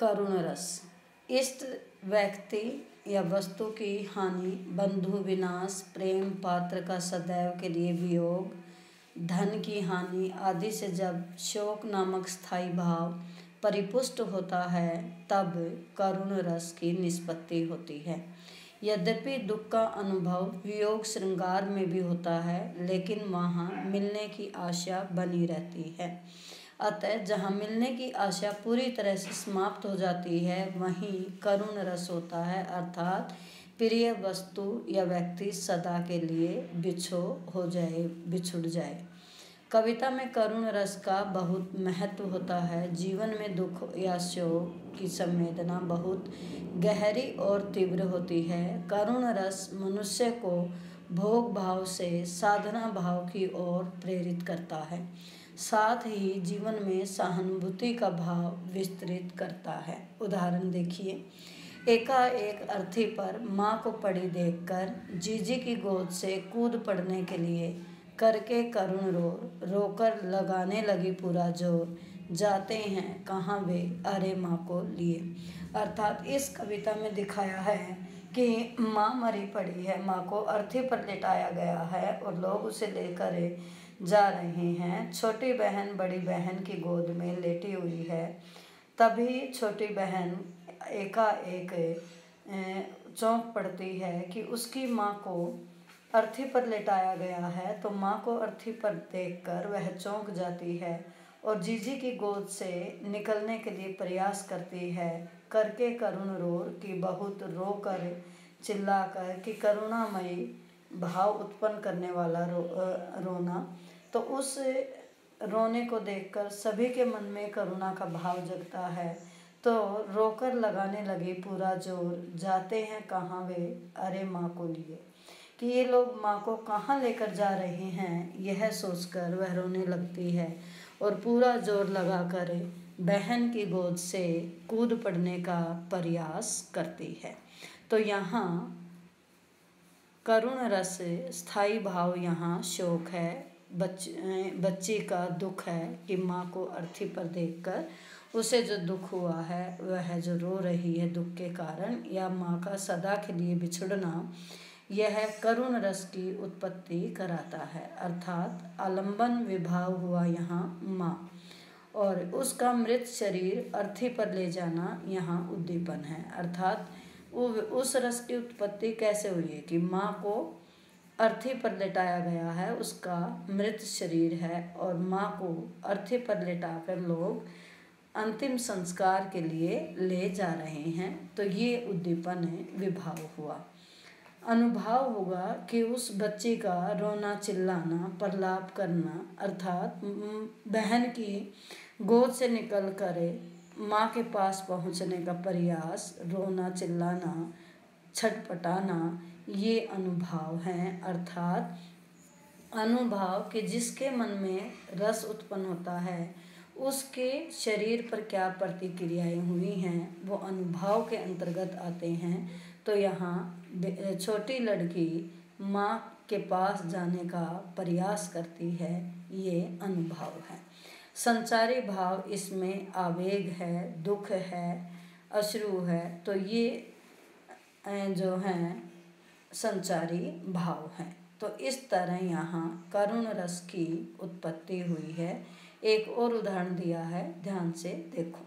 करुण रस। इष्ट व्यक्ति या वस्तु की हानि, बंधु विनाश, प्रेम पात्र का सदैव के लिए वियोग, धन की हानि आदि से जब शोक नामक स्थायी भाव परिपुष्ट होता है तब करुण रस की निष्पत्ति होती है। यद्यपि दुख का अनुभव वियोग श्रृंगार में भी होता है, लेकिन वहाँ मिलने की आशा बनी रहती है। अतः जहाँ मिलने की आशा पूरी तरह से समाप्त हो जाती है वहीं करुण रस होता है, अर्थात प्रिय वस्तु या व्यक्ति सदा के लिए बिछुड़ जाए। कविता में करुण रस का बहुत महत्व होता है। जीवन में दुख या शोक की संवेदना बहुत गहरी और तीव्र होती है। करुण रस मनुष्य को भोग भाव से साधना भाव की ओर प्रेरित करता है, साथ ही जीवन में सहानुभूति का भाव विस्तृत करता है। उदाहरण देखिए, एकाएक अर्थी पर माँ को पड़ी देखकर जीजी की गोद से कूद पड़ने के लिए करके करुण रोकर लगाने लगी पूरा जोर, जाते हैं कहाँ वे अरे माँ को लिए। अर्थात इस कविता में दिखाया है कि माँ मरी पड़ी है, माँ को अर्थी पर लिटाया गया है और लोग उसे लेकर जा रहे हैं। छोटी बहन बड़ी बहन की गोद में लेटी हुई है। तभी छोटी बहन एकाएक चौंक पड़ती है कि उसकी माँ को अर्थी पर लेटाया गया है, तो माँ को अर्थी पर देखकर वह चौंक जाती है और जीजी की गोद से निकलने के लिए प्रयास करती है। करके करुण रोर कि बहुत रो कर चिल्लाकर कि करुणामयी भाव उत्पन्न करने वाला रोना। तो उस रोने को देखकर सभी के मन में करुणा का भाव जगता है, तो रोकर लगाने लगी पूरा जोर, जाते हैं कहाँ वे अरे माँ को लिए, कि ये लोग माँ को कहाँ लेकर जा रहे हैं यह सोचकर वह रोने लगती है और पूरा जोर लगाकर बहन की गोद से कूद पड़ने का प्रयास करती है। तो यहाँ करुण रस स्थायी भाव यहाँ शोक है, बच्ची का दुख है कि माँ को अर्थी पर देखकर उसे जो दुख हुआ है, वह जो रो रही है दुख के कारण, या माँ का सदा के लिए बिछुड़ना, यह करुण रस की उत्पत्ति कराता है। अर्थात आलंबन विभाव हुआ यहाँ माँ, और उसका मृत शरीर अर्थी पर ले जाना यहाँ उद्दीपन है। अर्थात उस रस की उत्पत्ति कैसे हुई है कि माँ को अर्थी पर लेटाया गया है, उसका मृत शरीर है और माँ को अर्थी पर लेटाकर लोग अंतिम संस्कार के लिए ले जा रहे हैं, तो ये उद्दीपन विभाव हुआ। अनुभाव होगा कि उस बच्ची का रोना चिल्लाना प्रलाप करना, अर्थात बहन की गोद से निकल कर माँ के पास पहुँचने का प्रयास, रोना चिल्लाना छटपटाना, ये अनुभाव हैं। अर्थात अनुभाव कि जिसके मन में रस उत्पन्न होता है उसके शरीर पर क्या प्रतिक्रियाएं हुई हैं वो अनुभाव के अंतर्गत आते हैं। तो यहाँ छोटी लड़की माँ के पास जाने का प्रयास करती है, ये अनुभाव है। संचारी भाव इसमें आवेग है, दुख है, अश्रु है, तो ये जो हैं संचारी भाव हैं। तो इस तरह यहाँ करुण रस की उत्पत्ति हुई है। एक और उदाहरण दिया है, ध्यान से देखो।